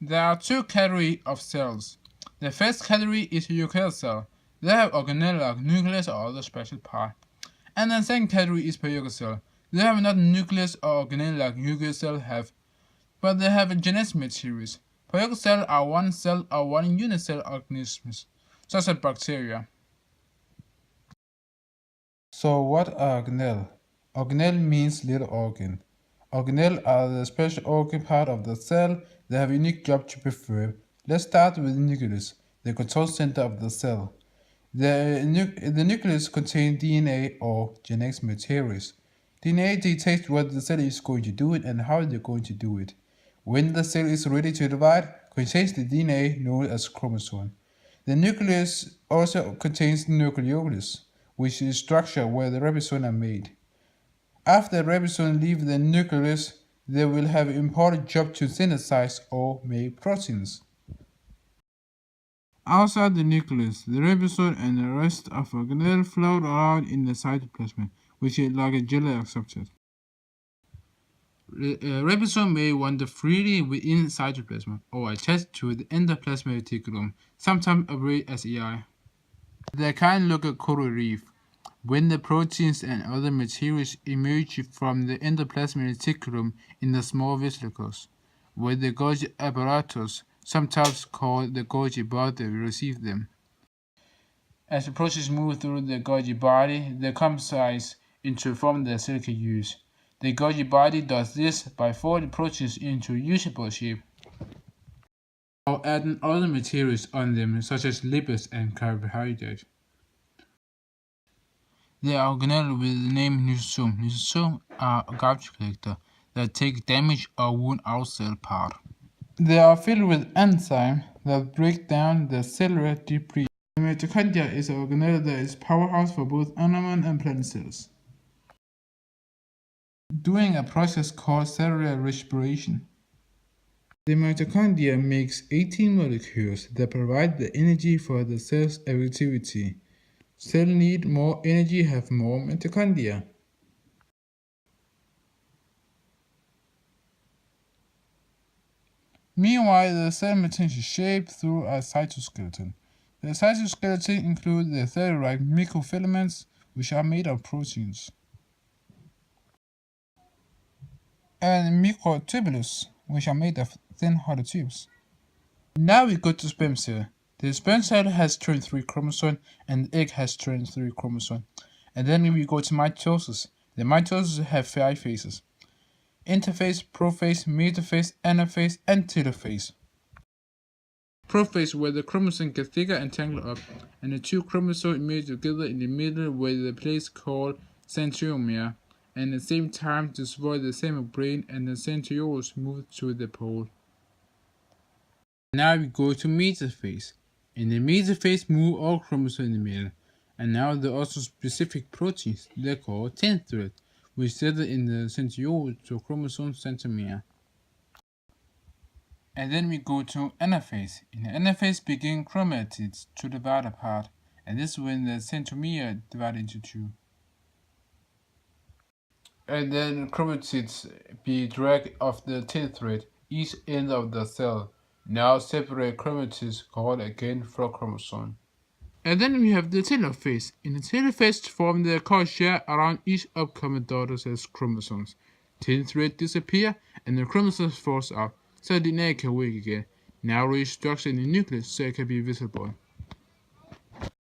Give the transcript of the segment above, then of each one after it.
There are two categories of cells. The first category is eukaryo cell. They have organelle-like nucleus or other special part. And the second category is pakayo cell. They have not nucleus or organelle like eukaryo cell have, but they have a genetic materials. Pakayo cells are one cell or one unit-cell organisms, such as bacteria. So what are organelle? Organelle means little organ. Organelle are the special organ part of the cell that have a unique job to perform. Let's start with the nucleus, the control center of the cell. The nucleus contains DNA or genetic materials. DNA dictates what the cell is going to do and how they're going to do it. When the cell is ready to divide, contains the DNA known as chromosome. The nucleus also contains the nucleolus, which is the structure where the ribosomes are made. After the ribosomes leave the nucleus, they will have an important job to synthesize or make proteins. Outside the nucleus, the ribosome and the rest of organelle float around in the cytoplasm, which is like a jelly-like substance. Ribosome may wander freely within cytoplasm or attached to the endoplasmic reticulum, sometimes abbreviated as EI. They can look at coral reef. When the proteins and other materials emerge from the endoplasmic reticulum in the small vesicles, where the Golgi apparatus, sometimes called the Golgi body, will receive them. As the proteins move through the Golgi body, they composize into form the silicate use. The Golgi body does this by folding proteins into usable shape, or adding other materials on them, such as lipids and carbohydrates. They are organelles with the name lysosome. Lysosomes are garbage collectors that take damage or wound out cell part. They are filled with enzymes that break down the cellular debris. The mitochondria is an organelle that is powerhouse for both animal and plant cells, doing a process called cellular respiration. The mitochondria makes 18 molecules that provide the energy for the cell's activity. Cells need more energy, have more mitochondria. Meanwhile, the cell maintains its shape through a cytoskeleton. The cytoskeleton includes the cell-like microfilaments, which are made of proteins, and microtubules, which are made of thin hollow tubes. Now we go to sperm cell. The sperm cell has 23 chromosomes and the egg has 23 chromosomes. And then we go to mitosis. The mitosis have 5 phases: interphase, prophase, metaphase, anaphase, and telophase. Prophase, where the chromosomes get thicker and tangled up, and the two chromosomes merge together in the middle where the place called centromere, and at the same time destroy the same membrane and the centrioles move to the pole. Now we go to metaphase. In the metaphase move all chromosomes in the middle, and now there are also specific proteins, they're called tin threads, which settle in the centriole to chromosome centromere. And then we go to anaphase. In the anaphase begin chromatids to divide apart, and this is when the centromere divide into two. And then chromatids be dragged off the tin thread, each end of the cell. Now separate chromatids called again flow chromosome. And then we have the telophase. In the telophase form the core share around each upcoming daughter cell's chromosomes. Tin thread disappear and the chromosomes falls out, so the DNA can work again. Now restructure in the nucleus so it can be visible.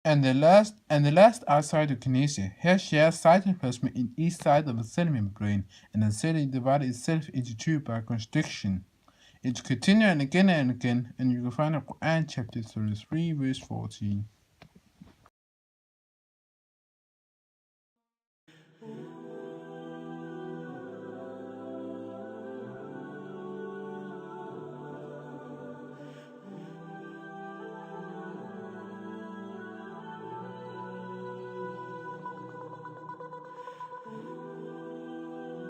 And the last are cytokinesis. Here shares cytoplasm in each side of the cell membrane, and the cell divides itself into two by constriction. It continues again and again, and you can find it in Quran chapter 33, verse 14.